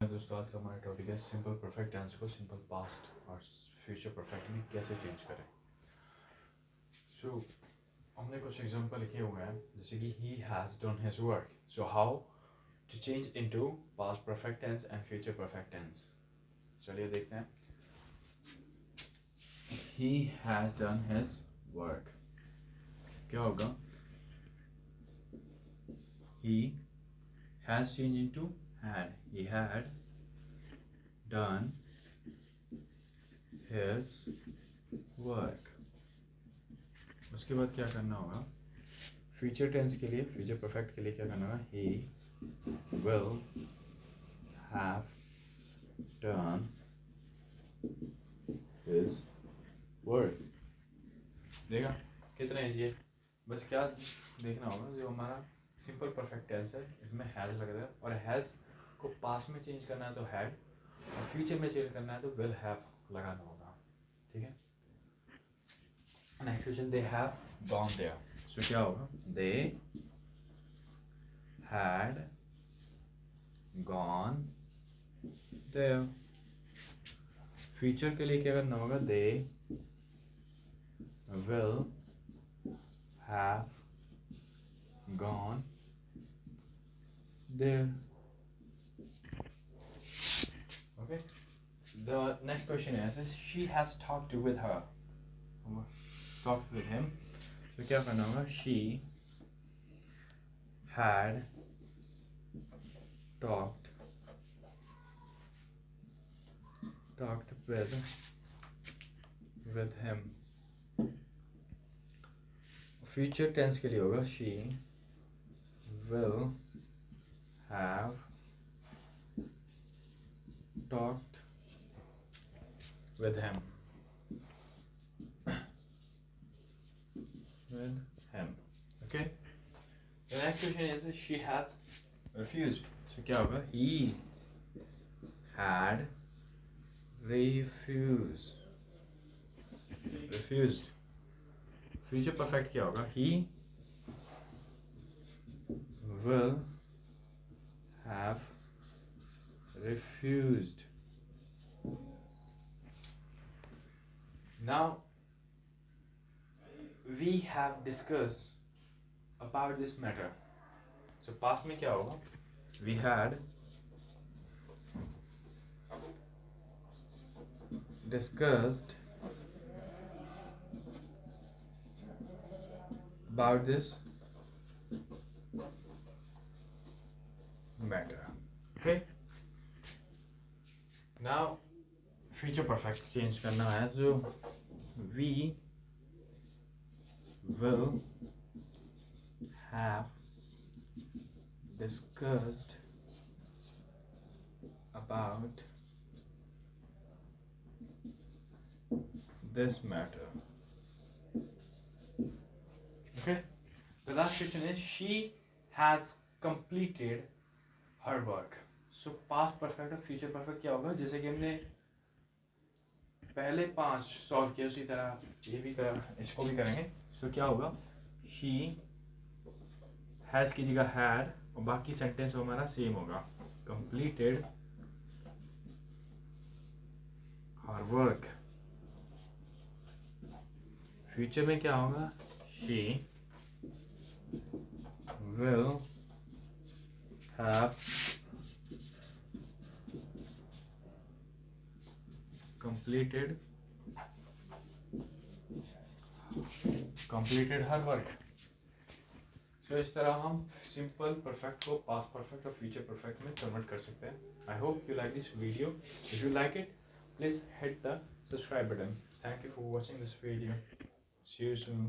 दोस्तों आज का हमारा टॉपिक है सिंपल परफेक्ट टेंस को सिंपल पास्ट और फ्यूचर परफेक्ट में कैसे चेंज करें। हमने कुछ एग्जांपल लिखे हुए हैं जैसे कि he has done his work. So how to change into past perfect tense and future perfect tense. चलिए देखते हैं। He has done his work क्या होगा? He has change into had. He had done his work। उसके बाद क्या करना होगा? फ्यूचर टेंस के लिए, फ्यूचर परफेक्ट के लिए क्या करना होगा? he will have done his work। देखा कितना ईजी है। बस क्या देखना होगा, जो हमारा सिंपल परफेक्ट टेंस है इसमें हैज़ लग रहा है, और हैज़ को पास्ट में चेंज करना है तो हैड, और फ्यूचर में चेंज करना है तो विल हैव लगाना होगा। ठीक है। Next question, they have gone there. So क्या होगा? They had gone there. Future के लिए क्या करना होगा? They will have gone there. Okay. The next question is she has talked with her, talked with him। तो क्या करना होगा? she had talked with him। Future tense के लिए होगा she will have talked with him। Okay। The next question is she has refused। so क्या होगा? he had refused। Future perfect क्या होगा? he will have refused। Now we have discussed about this matter। so past में क्या होगा? we had discussed about this matter। okay। now future perfect change करना है, so we will have discussed about this matter। okay। the last question is she has completed her work। so past perfect और future perfect क्या होगा? जैसे कि हमने पहले 5 solve किया उसी तरह ये भी इसको भी करेंगे। so क्या होगा? she has की जगह had, और बाकी सेंटेंस हमारा सेम होगा। completed her work। फ्यूचर में क्या होगा? she will have completed her work। so इस तरह हम सिंपल परफेक्ट को पास्ट परफेक्ट और फ्यूचर परफेक्ट में कन्वर्ट कर सकते हैं। I hope you like this video. If you like it please hit the subscribe button। thank you for watching this video। see you soon।